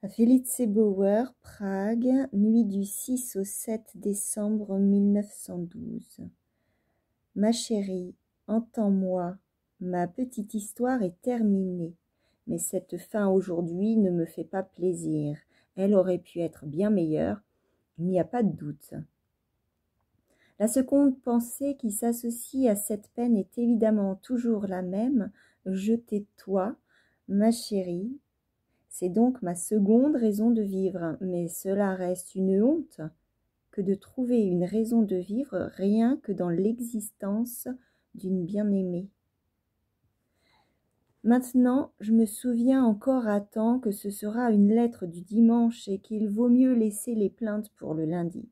Felice Bauer, Prague, nuit du 6 au 7 décembre 1912. Ma chérie, entends-moi, ma petite histoire est terminée, mais cette fin aujourd'hui ne me fait pas plaisir. Elle aurait pu être bien meilleure, il n'y a pas de doute. La seconde pensée qui s'associe à cette peine est évidemment toujours la même. Je tais-toi, ma chérie. C'est donc ma seconde raison de vivre, mais cela reste une honte que de trouver une raison de vivre rien que dans l'existence d'une bien-aimée. Maintenant, je me souviens encore à temps que ce sera une lettre du dimanche et qu'il vaut mieux laisser les plaintes pour le lundi.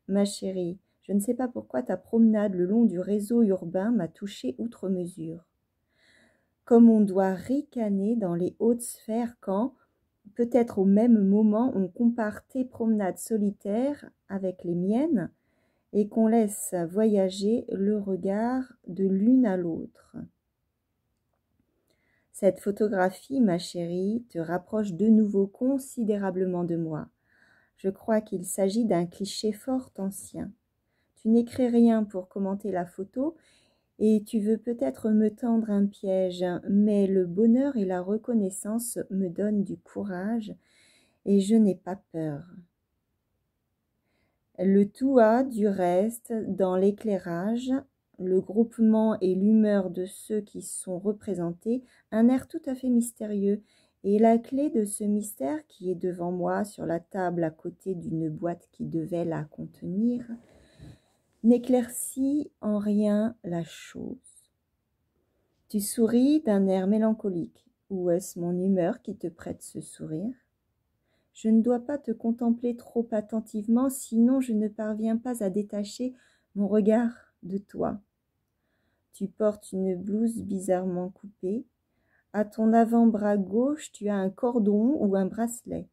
Ma chérie, je ne sais pas pourquoi ta promenade le long du réseau urbain m'a touchée outre mesure. Comme on doit ricaner dans les hautes sphères quand, peut-être au même moment, on compare tes promenades solitaires avec les miennes et qu'on laisse voyager le regard de l'une à l'autre. Cette photographie, ma chérie, te rapproche de nouveau considérablement de moi. Je crois qu'il s'agit d'un cliché fort ancien. Tu n'écris rien pour commenter la photo et tu veux peut-être me tendre un piège, mais le bonheur et la reconnaissance me donnent du courage et je n'ai pas peur. Le tout a, du reste, dans l'éclairage, le groupement et l'humeur de ceux qui sont représentés, un air tout à fait mystérieux, et la clé de ce mystère qui est devant moi sur la table à côté d'une boîte qui devait la contenir, n'éclaircit en rien la chose. Tu souris d'un air mélancolique, ou est-ce mon humeur qui te prête ce sourire ? Je ne dois pas te contempler trop attentivement, sinon je ne parviens pas à détacher mon regard de toi. Tu portes une blouse bizarrement coupée. À ton avant-bras gauche, tu as un cordon ou un bracelet.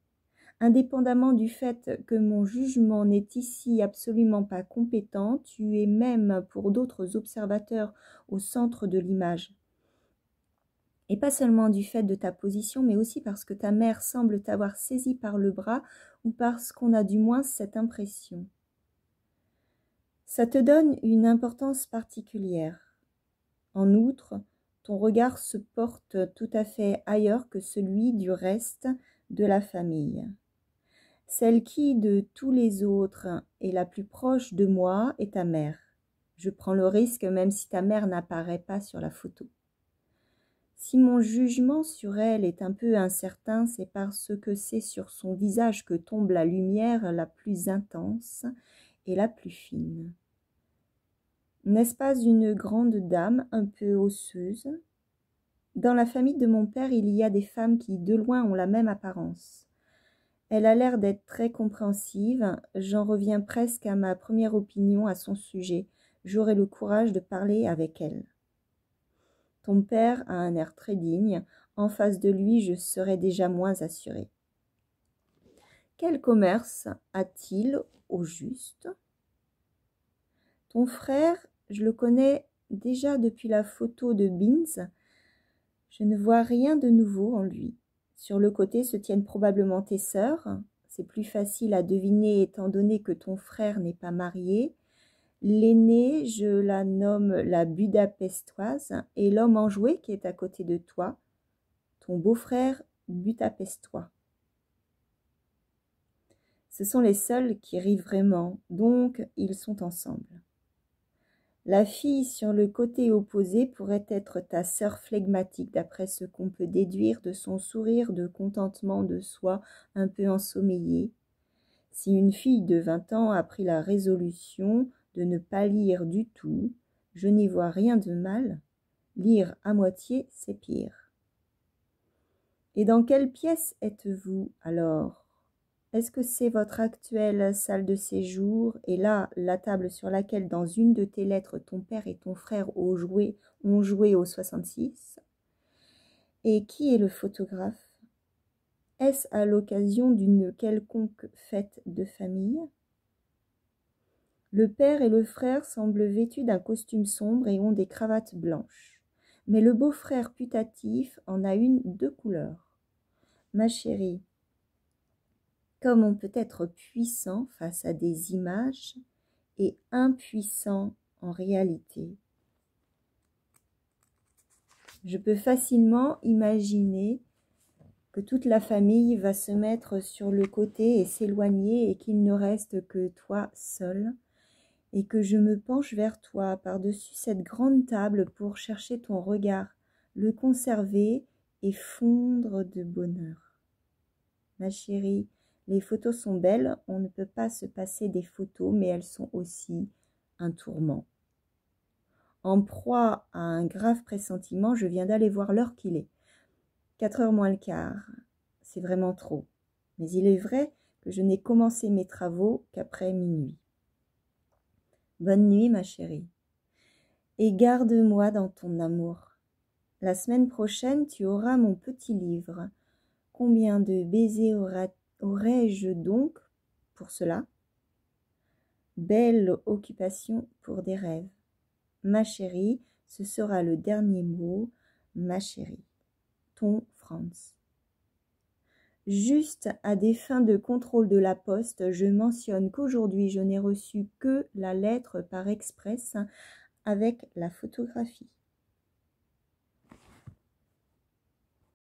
Indépendamment du fait que mon jugement n'est ici absolument pas compétent, tu es même pour d'autres observateurs au centre de l'image. Et pas seulement du fait de ta position, mais aussi parce que ta mère semble t'avoir saisi par le bras ou parce qu'on a du moins cette impression. Ça te donne une importance particulière. En outre, ton regard se porte tout à fait ailleurs que celui du reste de la famille. Celle qui, de tous les autres, est la plus proche de moi est ta mère. Je prends le risque même si ta mère n'apparaît pas sur la photo. Si mon jugement sur elle est un peu incertain, c'est parce que c'est sur son visage que tombe la lumière la plus intense et la plus fine. N'est-ce pas une grande dame un peu osseuse ? Dans la famille de mon père, il y a des femmes qui, de loin, ont la même apparence. Elle a l'air d'être très compréhensive. J'en reviens presque à ma première opinion à son sujet. J'aurai le courage de parler avec elle. Ton père a un air très digne. En face de lui, je serais déjà moins assurée. Quel commerce a-t-il au juste ? Ton frère, je le connais déjà depuis la photo de Binz. Je ne vois rien de nouveau en lui. Sur le côté se tiennent probablement tes sœurs. C'est plus facile à deviner étant donné que ton frère n'est pas marié. L'aînée, je la nomme la Budapestoise, et l'homme enjoué qui est à côté de toi, ton beau-frère Budapestois. Ce sont les seuls qui rient vraiment, donc ils sont ensemble. La fille sur le côté opposé pourrait être ta sœur flegmatique, d'après ce qu'on peut déduire de son sourire de contentement de soi un peu ensommeillé. Si une fille de 20 ans a pris la résolution de ne pas lire du tout, je n'y vois rien de mal. Lire à moitié, c'est pire. Et dans quelle pièce êtes-vous alors ? Est-ce que c'est votre actuelle salle de séjour et là, la table sur laquelle, dans une de tes lettres, ton père et ton frère ont joué au 66 ? Et qui est le photographe ? Est-ce à l'occasion d'une quelconque fête de famille ? Le père et le frère semblent vêtus d'un costume sombre et ont des cravates blanches. Mais le beau-frère putatif en a une de couleur. Ma chérie, Comme on peut être puissant face à des images et impuissant en réalité. Je peux facilement imaginer que toute la famille va se mettre sur le côté et s'éloigner et qu'il ne reste que toi seul et que je me penche vers toi par-dessus cette grande table pour chercher ton regard, le conserver et fondre de bonheur. Ma chérie, les photos sont belles, on ne peut pas se passer des photos, mais elles sont aussi un tourment. En proie à un grave pressentiment, je viens d'aller voir l'heure qu'il est. 4h moins le quart, c'est vraiment trop. Mais il est vrai que je n'ai commencé mes travaux qu'après minuit. Bonne nuit, ma chérie. Et garde-moi dans ton amour. La semaine prochaine, tu auras mon petit livre. Combien de baisers aurais-je donc pour cela? Belle occupation pour des rêves. Ma chérie, ce sera le dernier mot, ma chérie. Ton Franz. Juste à des fins de contrôle de la poste, je mentionne qu'aujourd'hui je n'ai reçu que la lettre par express avec la photographie.